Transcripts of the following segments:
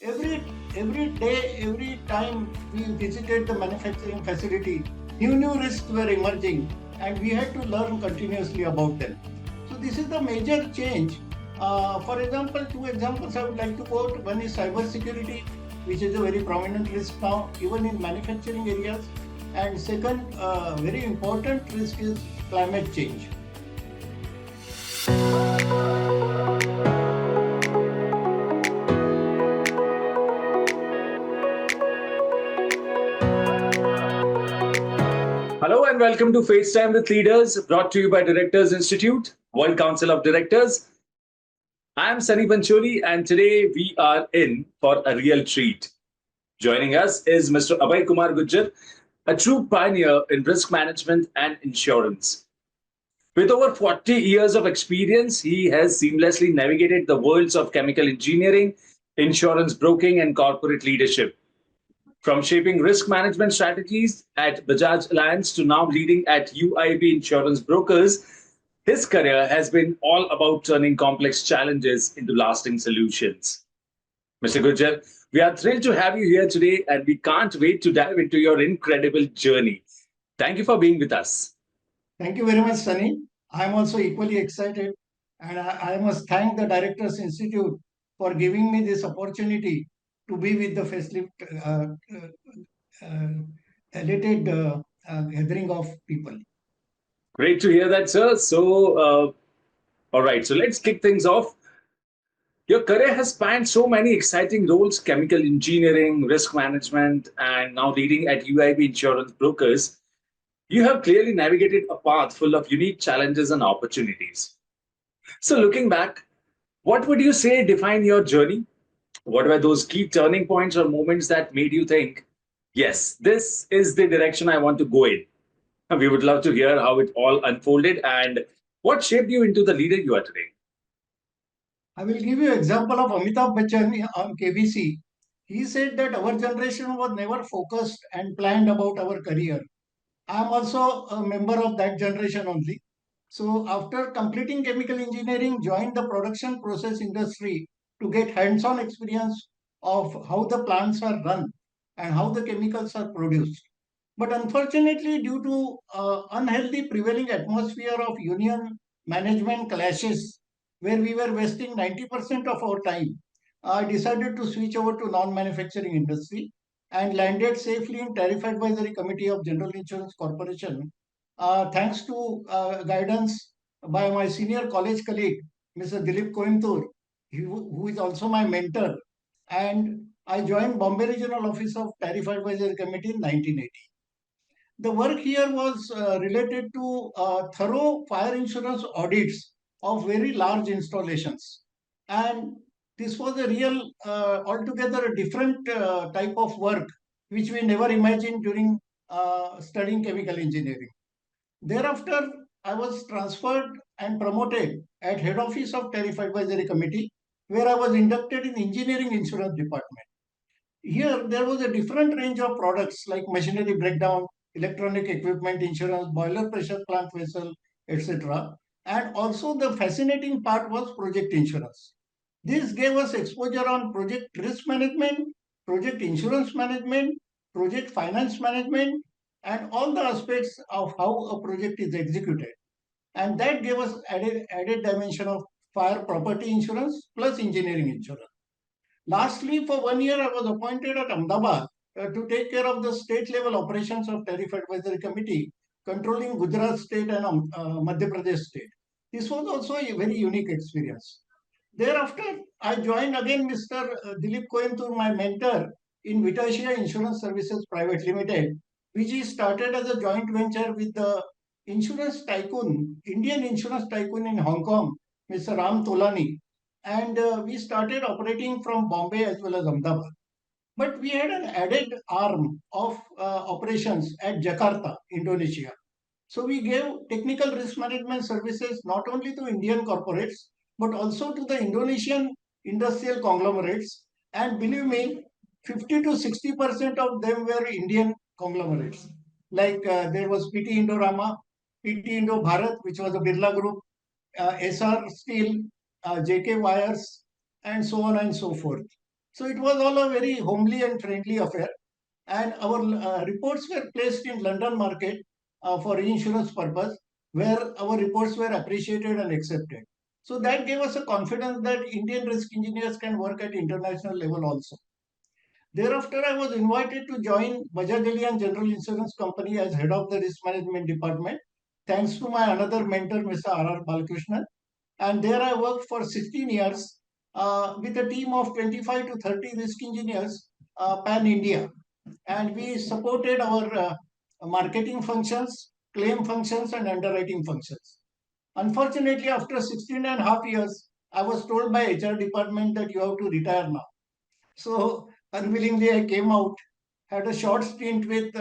Every every day, every time we visited the manufacturing facility, new risks were emerging, and we had to learn continuously about them. So this is the major change. For example, two examples I would like to quote. One is cyber security, which is a very prominent risk now, even in manufacturing areas. And second, very important risk is climate change. Hello and welcome to FaceTime with Leaders, brought to you by Directors Institute, World Council of Directors. I am Sunny Pancholi, and today we are in for a real treat. Joining us is Mr. Abhaykumar Gujar, a true pioneer in risk management and insurance. With over 40 years of experience, he has seamlessly navigated the worlds of chemical engineering, insurance broking, and corporate leadership. From shaping risk management strategies at Bajaj Allianz to now leading at UIB Insurance Brokers, his career has been all about turning complex challenges into lasting solutions. Mr. Gujar, we are thrilled to have you here today and we can't wait to dive into your incredible journey. Thank you for being with us. Thank you very much, Sunny. I am also equally excited, and I must thank the Directors Institute for giving me this opportunity to be with the facelift elated gathering of people. Great to hear that, sir. All right, so let's kick things off. Your career has spanned so many exciting roles: chemical engineering, risk management, and now leading at UIB Insurance Brokers. You have clearly navigated a path full of unique challenges and opportunities. So, looking back, what would you say defined your journey? What were those key turning points or moments that made you think, yes, this is the direction I want to go in? And we would love to hear how it all unfolded and what shaped you into the leader you are today. I will give you an example of Amitabh Bachchan on KBC. He said that our generation was never focused and planned about our career. I am also a member of that generation only. So after completing chemical engineering, joined the production process industry to get hands-on experience of how the plants are run and how the chemicals are produced. But unfortunately, due to unhealthy prevailing atmosphere of union management clashes, where we were wasting 90% of our time, I decided to switch over to non-manufacturing industry and landed safely in Tariff Advisory Committee of General Insurance Corporation, thanks to guidance by my senior college colleague, Mr. Dilip Coimbatore, who is also my mentor. And I joined Bombay Regional Office of Tariff Advisory Committee in 1980. The work here was related to thorough fire insurance audits of very large installations. And this was a real, altogether a different type of work, which we never imagined during studying chemical engineering. Thereafter, I was transferred and promoted at head office of Tariff Advisory Committee, where I was inducted in engineering insurance department. Here, there was a different range of products like machinery breakdown, electronic equipment insurance, boiler pressure plant vessel, etc. And also the fascinating part was project insurance. This gave us exposure on project risk management, project insurance management, project finance management, and all the aspects of how a project is executed. And that gave us added dimension of fire property insurance plus engineering insurance. Lastly, for 1 year, I was appointed at Ahmedabad to take care of the state level operations of Tariff Advisory Committee, controlling Gujarat state and Madhya Pradesh state. This was also a very unique experience. Thereafter, I joined again Mr. Dilip Coimbatore, my mentor, in Vitasia Insurance Services Private Limited, which is started as a joint venture with the insurance tycoon, Indian insurance tycoon in Hong Kong, Mr. Ram Tolani. And we started operating from Bombay as well as Ahmedabad. But we had an added arm of operations at Jakarta, Indonesia. So we gave technical risk management services not only to Indian corporates, but also to the Indonesian industrial conglomerates. And believe me, 50 to 60% of them were Indian conglomerates. Like there was PT Indorama, PT Indo Bharat, which was a Birla Group, SR Steel, JK Wires, and so on and so forth. So it was all a very homely and friendly affair. And our reports were placed in London market for reinsurance purpose, where our reports were appreciated and accepted. So that gave us a confidence that Indian risk engineers can work at international level also. Thereafter, I was invited to join Bajaj Allianz General Insurance Company as head of the risk management department, thanks to my another mentor, Mr. R. Balakrishnan. And there I worked for 16 years with a team of 25 to 30 risk engineers pan India. And we supported our marketing functions, claim functions, and underwriting functions. Unfortunately, after 16 and a half years, I was told by HR department that you have to retire now. So unwillingly, I came out, had a short stint with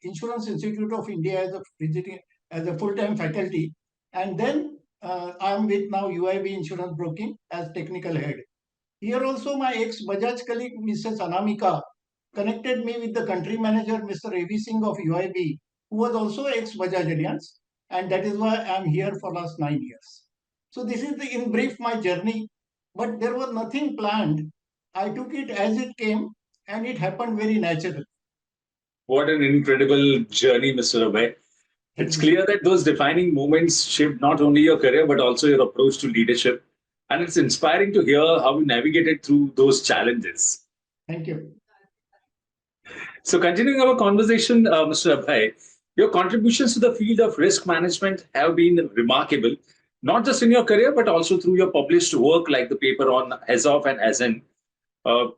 Insurance Institute of India as a visiting as a full-time faculty, and then I am with now UIB Insurance Broking as technical head. Here also, my ex-Bajaj colleague, Mrs. Anamika, connected me with the country manager, Mr. A.V. Singh of UIB, who was also ex-Bajaj Allianz, and that is why I am here for last 9 years. So this is the, in brief, my journey, but there was nothing planned. I took it as it came, and it happened very naturally. What an incredible journey, Mr. Abhay. Thank It's you. clear that those defining moments shaped not only your career but also your approach to leadership. And it's inspiring to hear how you navigated through those challenges. Thank you. So, continuing our conversation, Mr. Abhay, your contributions to the field of risk management have been remarkable, not just in your career but also through your published work like the paper on Hapzop and Hazan.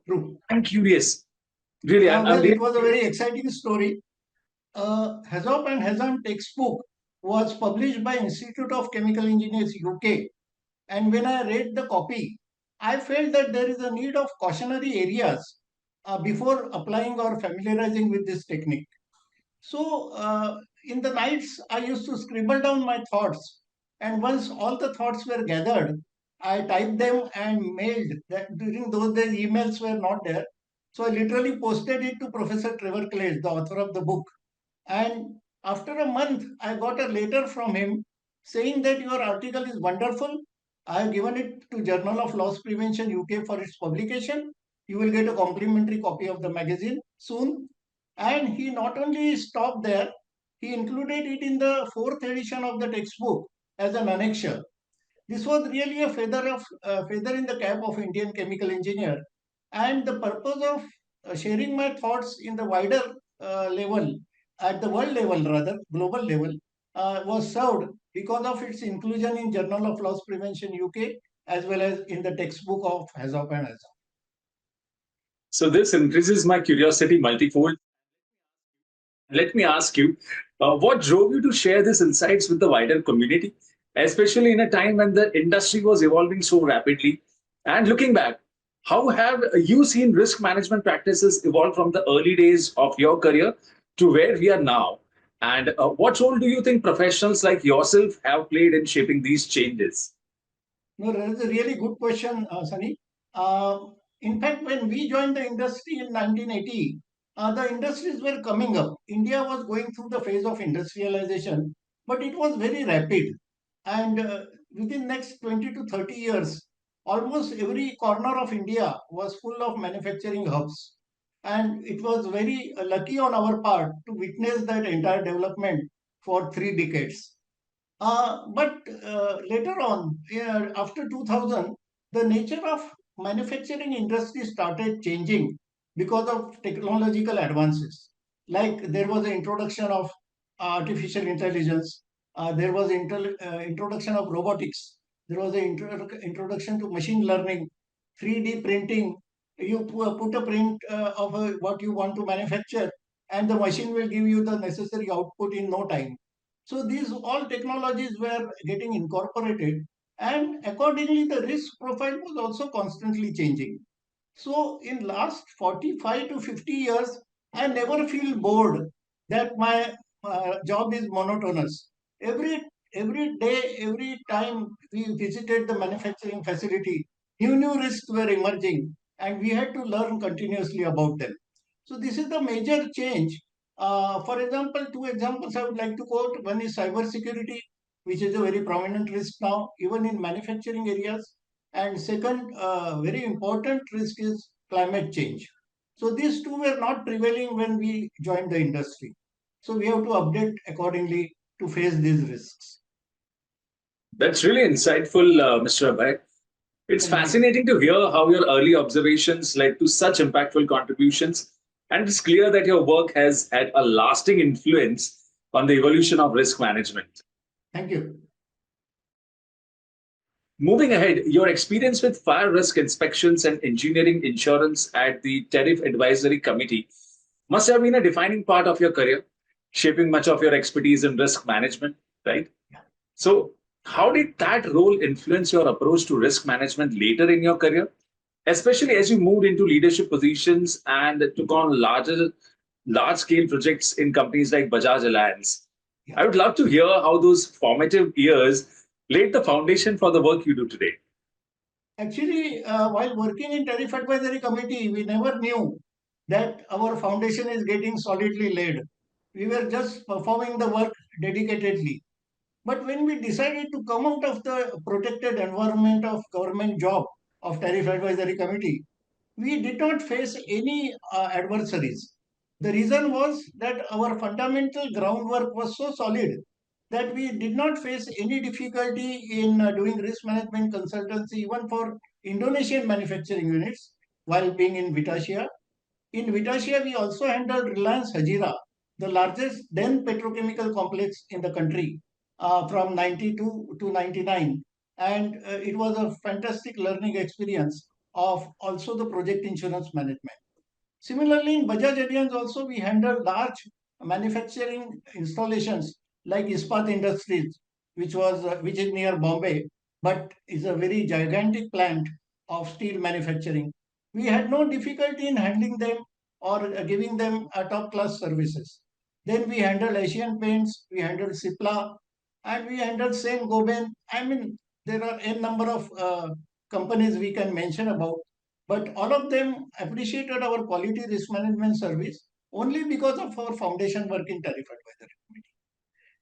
True. I'm curious. Really, I'm Well, really it was a very exciting story. Hapzop and Hazan textbook was published by Institute of Chemical Engineers UK. And when I read the copy, I felt that there is a need of cautionary areas before applying or familiarizing with this technique. So, in the nights, I used to scribble down my thoughts. And once all the thoughts were gathered, I typed them and mailed. That during those days, emails were not there. So, I literally posted it to Professor Trevor Clay, the author of the book. And after a month, I got a letter from him saying that your article is wonderful. I have given it to Journal of Loss Prevention UK for its publication. You will get a complimentary copy of the magazine soon. And he not only stopped there, he included it in the fourth edition of the textbook as an annexure. This was really a feather in the cap of Indian chemical engineer, and the purpose of sharing my thoughts in the wider level, at the world level rather, global level, was served because of its inclusion in Journal of Loss Prevention UK as well as in the textbook of Hapzop and Hazan. so this increases my curiosity multifold. Let me ask you, what drove you to share these insights with the wider community, especially in a time when the industry was evolving so rapidly? And looking back, how have you seen risk management practices evolve from the early days of your career to where we are now? And what role do you think professionals like yourself have played in shaping these changes? No, that is a really good question, Sunny. In fact, when we joined the industry in 1980, the industries were coming up. India was going through the phase of industrialization, but it was very rapid. And within next 20 to 30 years, almost every corner of India was full of manufacturing hubs. And it was very lucky on our part to witness that entire development for 3 decades. But later on, yeah, after 2000, the nature of manufacturing industry started changing because of technological advances. Like there was an introduction of artificial intelligence, there was introduction of robotics, there was an introduction to machine learning, 3D printing. You put a print of what you want to manufacture, and the machine will give you the necessary output in no time. So these all technologies were getting incorporated, and accordingly the risk profile was also constantly changing. So in last 45 to 50 years, I never feel bored that my job is monotonous. Every every day, every time we visited the manufacturing facility, new risks were emerging, and we had to learn continuously about them. So this is the major change. For example, two examples I would like to quote. One is cyber security, which is a very prominent risk now, even in manufacturing areas. And second, very important risk is climate change. So these two were not prevailing when we joined the industry. So we have to update accordingly to face these risks. That's really insightful, Mr. Abhay. It's Thank you. fascinating to hear how your early observations led to such impactful contributions, and it's clear that your work has had a lasting influence on the evolution of risk management. Thank you. Moving ahead, your experience with fire risk inspections and engineering insurance at the Tariff Advisory Committee must have been a defining part of your career, shaping much of your expertise in risk management, right? So, how did that role influence your approach to risk management later in your career, especially as you moved into leadership positions and took on large scale projects in companies like Bajaj Allianz? I would love to hear how those formative years laid the foundation for the work you do today. Actually, while working in Tariff Advisory Committee, we never knew that our foundation is getting solidly laid. We were just performing the work dedicatedly. But when we decided to come out of the protected environment of government job of Tariff Advisory Committee, we did not face any adversaries. The reason was that our fundamental groundwork was so solid that we did not face any difficulty in doing risk management consultancy even for Indonesian manufacturing units while being in Vitasia. In Vitasia, we also handled Reliance Hajira, the largest then petrochemical complex in the country from 92 to 99. And it was a fantastic learning experience of also the project insurance management. Similarly, in Bajaj Allianz also we handle large manufacturing installations like Ispat Industries, which is near Bombay, but is a very gigantic plant of steel manufacturing. We had no difficulty in handling them or giving them top class services. Then we handled Asian Paints, we handled Cipla, and we handled Saint Gobain. I mean, there are a number of companies we can mention about, but all of them appreciated our quality risk management service only because of our foundation work in Tariff Advisory Committee.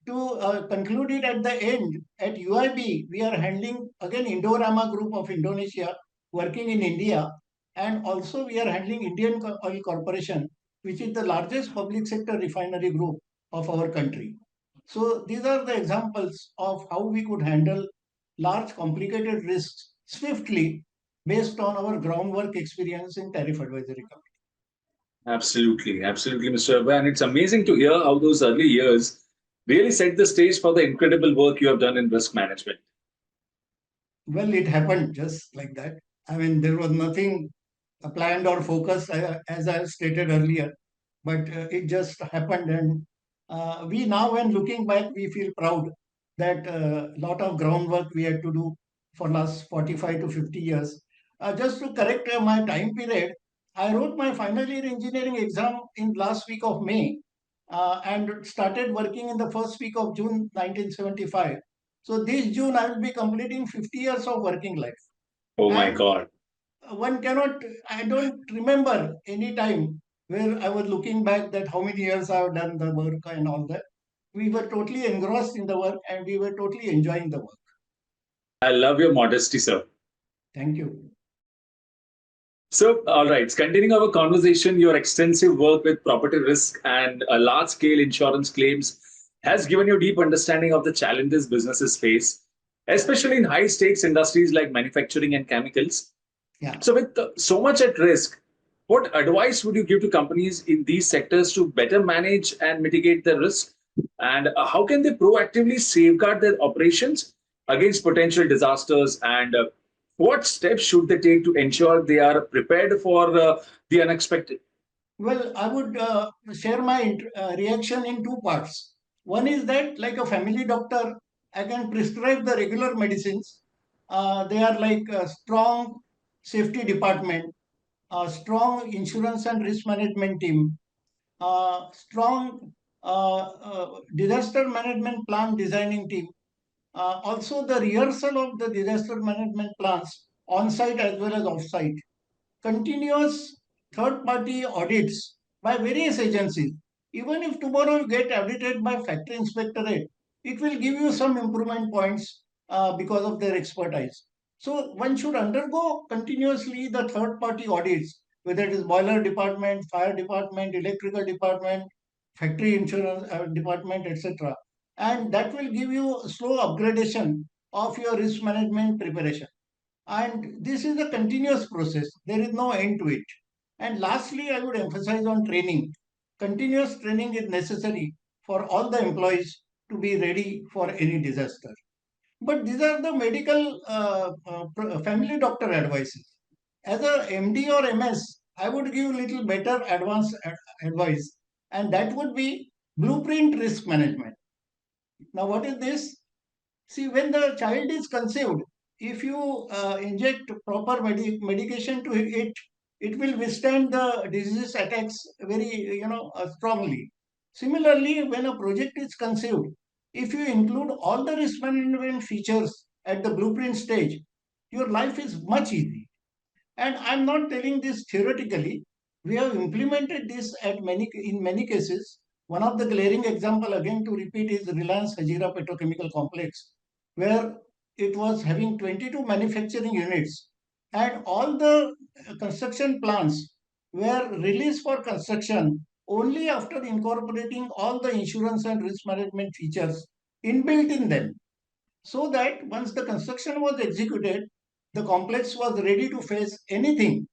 To conclude it at the end, at UIB, we are handling again Indorama Group of Indonesia working in India, and also we are handling Indian Oil Corporation, which is the largest public sector refinery group of our country. So these are the examples of how we could handle large complicated risks swiftly based on our groundwork experience in Tariff Advisory Committee. Absolutely, Mr. Abhay. And it's amazing to hear how those early years really set the stage for the incredible work you have done in risk management. Well, it happened just like that. I mean, there was nothing planned or focused, as I stated earlier, but it just happened. And we now, when looking back, we feel proud that a lot of groundwork we had to do for last 45 to 50 years. Just to correct my time period, I wrote my final year engineering exam in last week of May and started working in the first week of June 1975. So this June, I will be completing 50 years of working life. Oh my And God. one cannot, I don't remember any time where I was looking back that how many years I have done the work and all that. We were totally engrossed in the work and we were totally enjoying the work. I love your modesty, sir. Thank you. So, all right, continuing our conversation, your extensive work with property risk and large scale insurance claims has given you a deep understanding of the challenges businesses face, especially in high stakes industries like manufacturing and chemicals. Yeah. So, with so much at risk, what advice would you give to companies in these sectors to better manage and mitigate the risk? And how can they proactively safeguard their operations against potential disasters? And what steps should they take to ensure they are prepared for the unexpected? Well, I would share my reaction in two parts. One is that, like a family doctor, I can prescribe the regular medicines. They are like a strong safety department, a strong insurance and risk management team, strong disaster management plan designing team, also the rehearsal of the disaster management plans on site as well as off site, continuous third party audits by various agencies. Even if tomorrow you get audited by factory inspectorate, it will give you some improvement points because of their expertise. So one should undergo continuously the third party audits whether it is boiler department, fire department, electrical department, factory insurance department, etc. And that will give you slow upgradation of your risk management preparation. And this is a continuous process. There is no end to it. And lastly, I would emphasize on training. Continuous training is necessary for all the employees to be ready for any disaster. But these are the medical family doctor advices. As a MD or MS, I would give little better advanced advice, and that would be blueprint risk management. Now, what is this? See, when the child is conceived, if you inject proper medication to it, it will withstand the disease attacks very, strongly. Similarly, when a project is conceived, if you include all the risk management features at the blueprint stage, your life is much easy. And I'm not telling this theoretically. We have implemented this in many cases. One of the glaring example, again to repeat, is Reliance Hajira Petrochemical Complex, where it was having 22 manufacturing units, and all the construction plans were released for construction only after incorporating all the insurance and risk management features inbuilt in them, so that once the construction was executed, the complex was ready to face anything,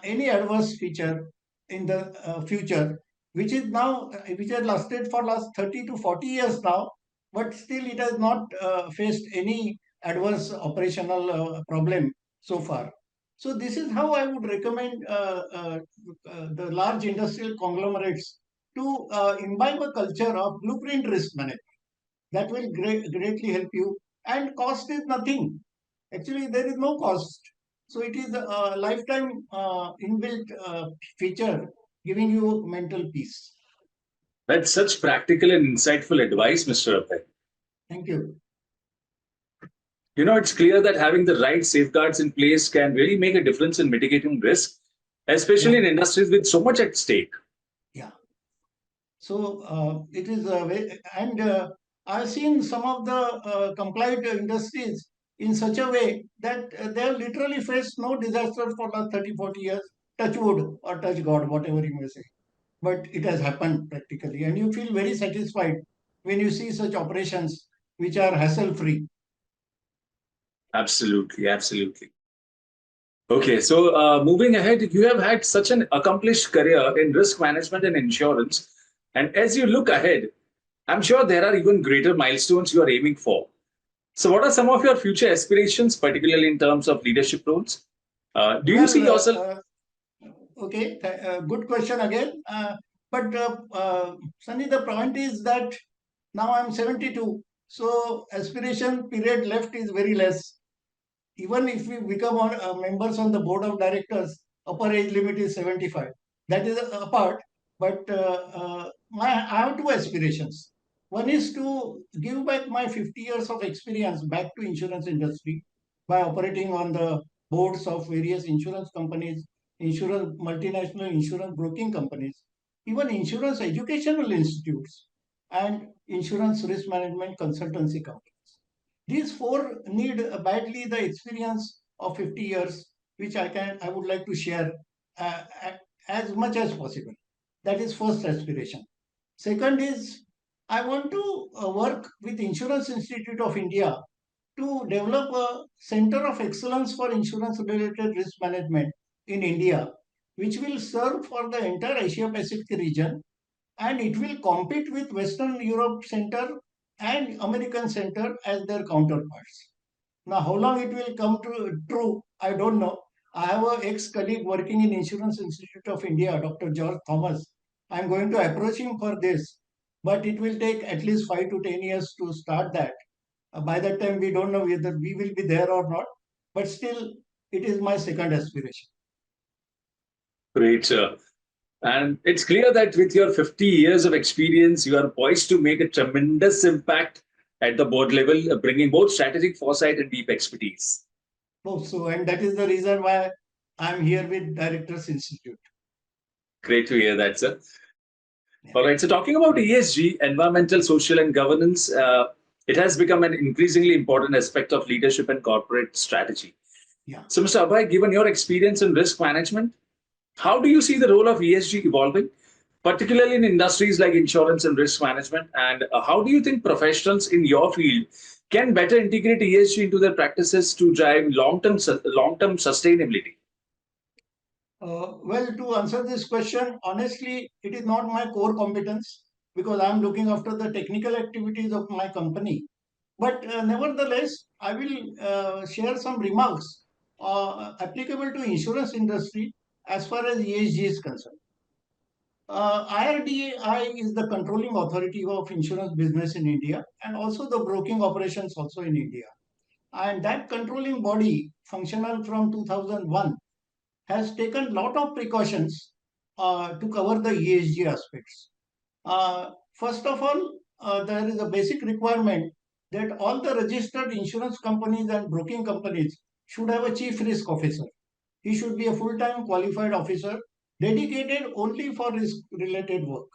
any adverse feature in the future, which has lasted for last 30 to 40 years now, but still it has not faced any adverse operational problem so far. So this is how I would recommend the large industrial conglomerates to imbibe a culture of blueprint risk management. That will greatly help you. And cost is nothing. Actually, there is no cost. So it is a lifetime inbuilt feature giving you mental peace. That's such practical and insightful advice, Mr. Abhay. Thank you. It's clear that having the right safeguards in place can really make a difference in mitigating risk, especially Yeah. in industries with so much at stake. Yeah. So it is and I've seen some of the compliant industries in such a way that they have literally faced no disaster for last 30, 40 years. Touch wood or touch God, whatever you may say. But it has happened practically. And you feel very satisfied when you see such operations which are hassle free. Absolutely, absolutely. Okay, so moving ahead, you have had such an accomplished career in risk management and insurance. And as you look ahead, I'm sure there are even greater milestones you are aiming for. So, what are some of your future aspirations, particularly in terms of leadership roles? Do you see Well, yourself? okay, good question again. But Sunny, the point is that now I'm 72, so aspiration period left is very less. Even if we become members on the board of directors, upper age limit is 75. That is apart. But I have two aspirations. One is to give back my 50 years of experience back to insurance industry by operating on the boards of various insurance companies, insurance multinational insurance broking companies, even insurance educational institutes, and insurance risk management consultancy companies. These four need badly the experience of 50 years, which I would like to share uh, as much as possible. That is first aspiration. Second is I want to work with Insurance Institute of India to develop a center of excellence for insurance related risk management in India, which will serve for the entire Asia Pacific region, and it will compete with Western Europe Center and American Center as their counterparts. Now, how long it will come to true, I don't know. I have an ex-colleague working in Insurance Institute of India, Dr. George Thomas. I'm going to approach him for this, but it will take at least 5 to 10 years to start that. By that time, we don't know whether we will be there or not, but still, it is my second aspiration. Great. And it's clear that with your 50 years of experience, you are poised to make a tremendous impact at the board level, bringing both strategic foresight and deep expertise. Oh, so, and that is the reason why I'm here with Directors Institute. Great to hear that, sir. Yeah. All right. So, talking about ESG, environmental, social, and governance, it has become an increasingly important aspect of leadership and corporate strategy. Yeah. So, Mr. Abhay, given your experience in risk management, How do you see the role of ESG evolving, particularly in industries like insurance and risk management? And how do you think professionals in your field can better integrate ESG into their practices to drive long-term sustainability? Well, to answer this question, honestly, it is not my core competence because I'm looking after the technical activities of my company. But nevertheless, I will share some remarks applicable to insurance industry as far as ESG is concerned. IRDAI is the controlling authority of insurance business in India and also the broking operations also in India. And that controlling body, functional from 2001, has taken lot of precautions to cover the ESG aspects. First of all, there is a basic requirement that all the registered insurance companies and broking companies should have a chief risk officer. He should be a full-time qualified officer dedicated only for risk-related work.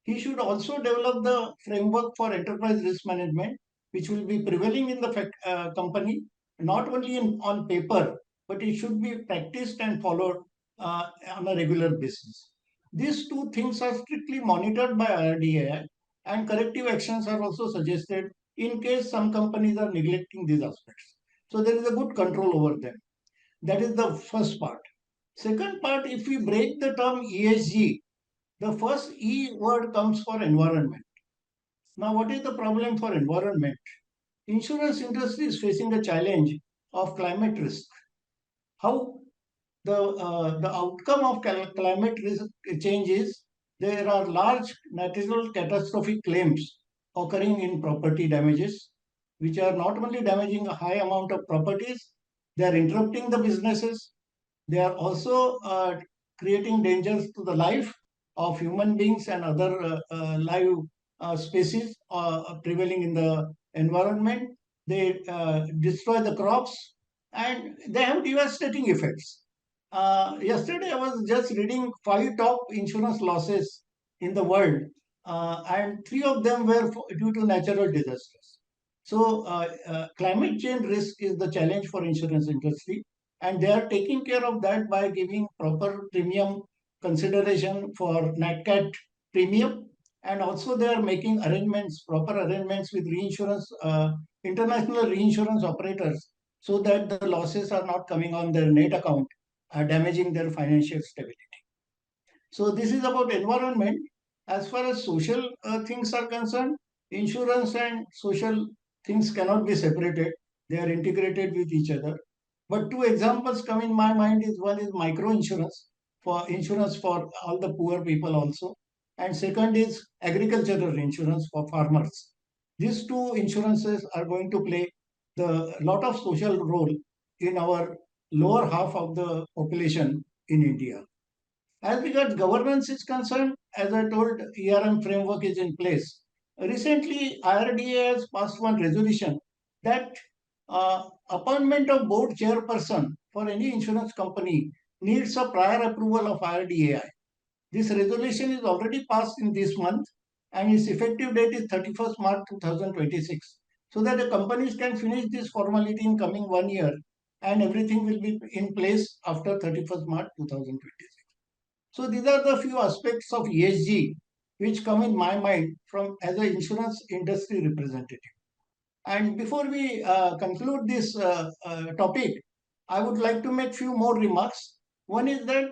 He should also develop the framework for enterprise risk management, which will be prevailing in the company, not only on paper, but it should be practiced and followed on a regular basis. These two things are strictly monitored by IRDAI, and corrective actions are also suggested in case some companies are neglecting these aspects. So there is a good control over them. That is the first part. Second part, if we break the term ESG, the first E word comes for environment. Now, what is the problem for environment? Insurance industry is facing a challenge of climate risk. How the outcome of climate risk change is there are large natural catastrophic claims occurring in property damages, which are not only damaging a high amount of properties, they are interrupting the businesses, they are also creating dangers to the life of human beings and other live species prevailing in the environment. They destroy the crops and they have devastating effects. Yesterday, I was just reading five top insurance losses in the world, and three of them were due to natural disasters. So, climate change risk is the challenge for insurance industry, and they are taking care of that by giving proper premium consideration for NatCat premium, and also they are making arrangements, proper arrangements with reinsurance, international reinsurance operators, so that the losses are not coming on their net account, damaging their financial stability. So this is about environment. As far as social things are concerned, insurance and social things cannot be separated. They are integrated with each other. But two examples come in my mind is one is micro insurance for all the poor people also. And second is agricultural insurance for farmers. These two insurances are going to play the lot of social role in our lower half of the population in India. As regards governance is concerned, as I told, ERM framework is in place. Recently, IRDA has passed one resolution that appointment of board chairperson for any insurance company needs a prior approval of IRDAI. This resolution is already passed in this month and its effective date is 31st March 2026. So that the companies can finish this formality in coming 1 year and everything will be in place after 31st March 2026. So these are the few aspects of ESG which come in my mind from as an insurance industry representative. And before we conclude this topic, I would like to make few more remarks. One is that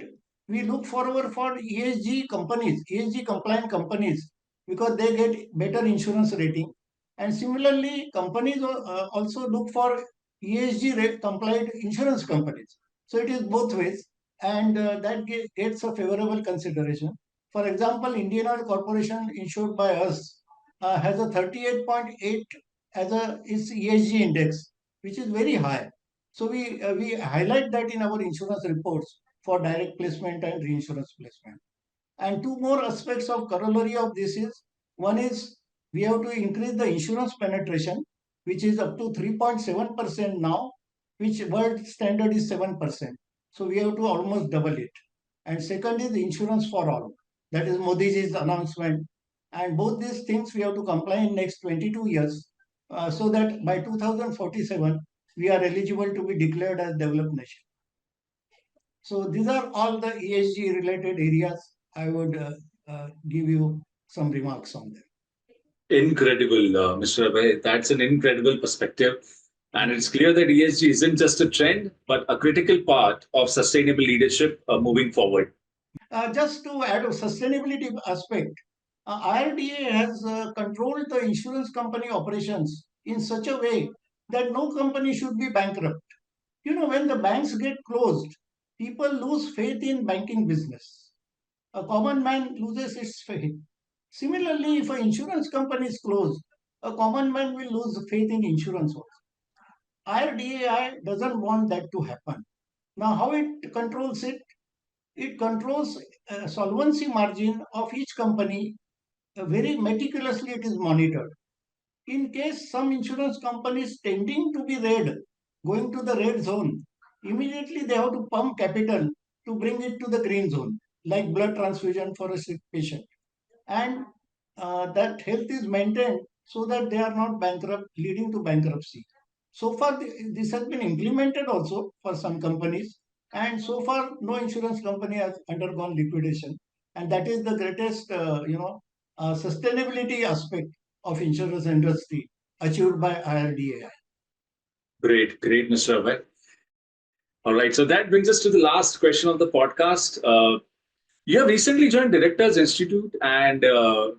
we look forward for ESG companies, ESG compliant companies, because they get better insurance rating. And similarly, companies also look for ESG compliant insurance companies. So it is both ways, and that gets a favorable consideration. For example, Indian Oil Corporation issued by us has a 38.8 as a its ESG index, which is very high. So we highlight that in our insurance reports for direct placement and reinsurance placement. And two more aspects of corollary of this is one is we have to increase the insurance penetration, which is up to 3.7% now, which world standard is 7%. So we have to almost double it. And second is insurance for all. That is Modi's announcement. And both these things we have to comply in next 22 years, so that by 2047 we are eligible to be declared as developed nation. So these are all the ESG related areas I would give you some remarks on them. Incredible, Mr. Abhay. That's an incredible perspective. And Thank it's you. clear that ESG isn't just a trend, but a critical part of sustainable leadership moving forward. Just to add a sustainability aspect, IRDA has controlled the insurance company operations in such a way that no company should be bankrupt. You know, when the banks get closed, people lose faith in banking business. A common man loses its faith. Similarly, if an insurance company is closed, a common man will lose faith in insurance also. IRDAI doesn't want that to happen. Now, how it controls it? It controls solvency margin of each company. Very meticulously it is monitored. In case some insurance company is tending to be red, going to the red zone, immediately they have to pump capital to bring it to the green zone, like blood transfusion for a sick patient. And that health is maintained so that they are not bankrupt, leading to bankruptcy. So far, this has been implemented also for some companies, and so far, no insurance company has undergone liquidation, and that is the greatest, sustainability aspect of insurance industry achieved by IRDAI. Great, great, Mr. Abhay. All right. So that brings us to the last question of the podcast. You have recently joined Directors Institute, and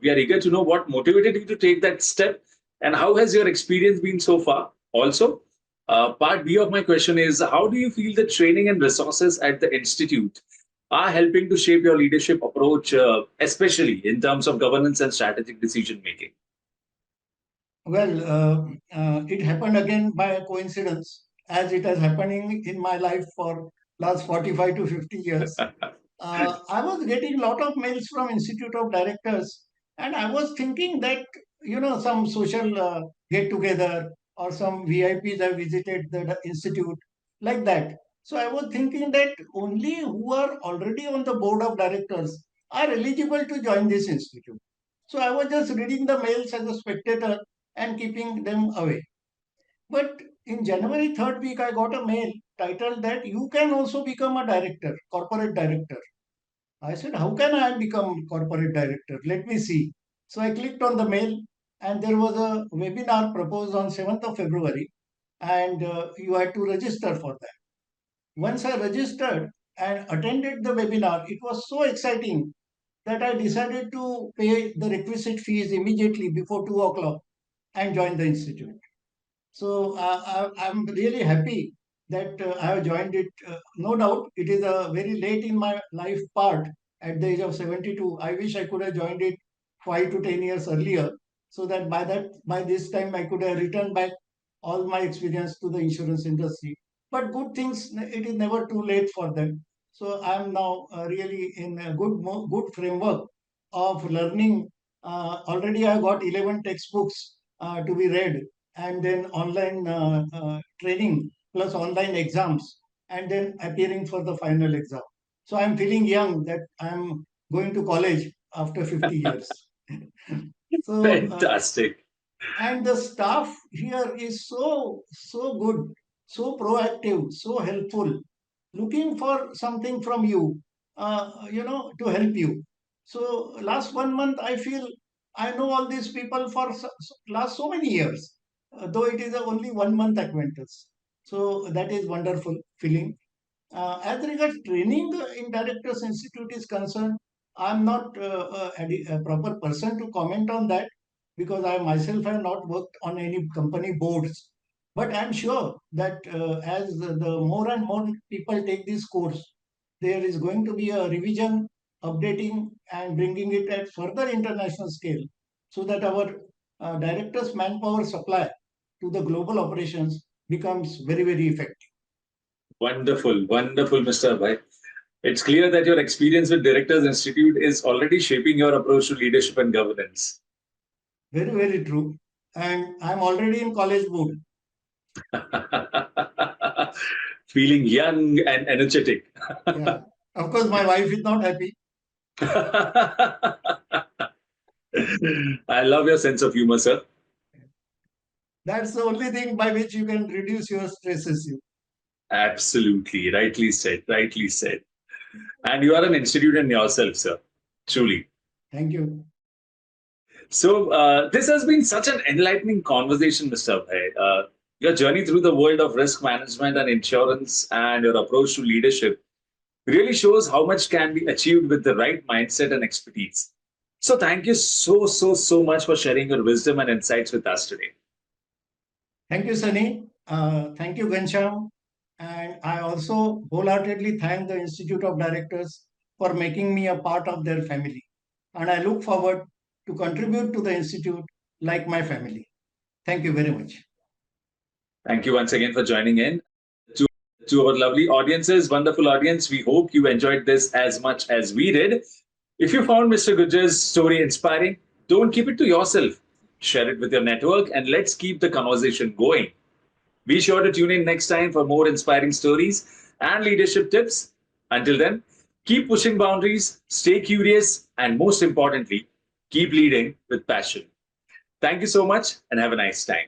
we are eager to know what motivated you to take that step and how has your experience been so far. Also, part B of my question is how do you feel the training and resources at the Institute are helping to shape your leadership approach, especially in terms of governance and strategic decision making? Well, it happened again by a coincidence, as it has happening in my life for last 45 to 50 years. I was getting a lot of mails from Institute of Directors, and I was thinking that some social get together or some VIPs have visited the institute like that. So I was thinking that only who are already on the board of directors are eligible to join this institute. So I was just reading the mails as a spectator and keeping them away. But in January third week, I got a mail titled that you can also become a director, corporate director. I said, how can I become corporate director? Let me see. So I clicked on the mail and there was a webinar proposed on 7th of February and you had to register for that. Once I registered and attended the webinar, it was so exciting that I decided to pay the requisite fees immediately before 2 o'clock and join the institute. So I'm really happy that I have joined it. No doubt, it is a very late in my life part at the age of 72. I wish I could have joined it 5 to 10 years earlier, so that by this time I could have returned back all my experience to the insurance industry. But good things, it is never too late for them. So I'm now really in a good framework of learning. Already I got 11 textbooks to be read and then online training plus online exams and then appearing for the final exam. So I'm feeling young that I'm going to college after 50 years. So, Fantastic. and the staff here is so good, so proactive, so helpful, looking for something from you, to help you. So last 1 month, I feel I know all these people for last so many years, though it is a only 1 month acquaintance. So that is wonderful feeling. As regards training in Directors Institute is concerned, I'm not a proper person to comment on that because I myself have not worked on any company boards. But I'm sure that as the more and more people take this course, there is going to be a revision, updating, and bringing it at further international scale so that our directors' manpower supply to the global operations becomes very, very effective. Wonderful, wonderful, Mr. Abhay. It's clear that your experience with Directors Institute is already shaping your approach to leadership and governance. Very, very true. And I'm already in college mood. Feeling young and energetic. Yeah. Of course, my wife is not happy. I love your sense of humor, sir. That's the only thing by which you can reduce your stresses. Absolutely. Rightly said. Rightly said. And you are an institute in yourself, sir. Truly. Thank you. So, this has been such an enlightening conversation, Mr. Abhay. Your journey through the world of risk management and insurance and your approach to leadership really shows how much can be achieved with the right mindset and expertise. So, thank you so much for sharing your wisdom and insights with us today. Thank you, Sunny. Thank you, Gansham. And I also wholeheartedly thank the Institute of Directors for making me a part of their family. And I look forward to contribute to the Institute like my family. Thank you very much. Thank you once again for joining in. To our lovely audiences, wonderful audience, we hope you enjoyed this as much as we did. If you found Mr. Gujar's story inspiring, don't keep it to yourself. Share it with your network and let's keep the conversation going. Be sure to tune in next time for more inspiring stories and leadership tips. Until then, keep pushing boundaries, stay curious, and most importantly, keep leading with passion. Thank you so much and have a nice time.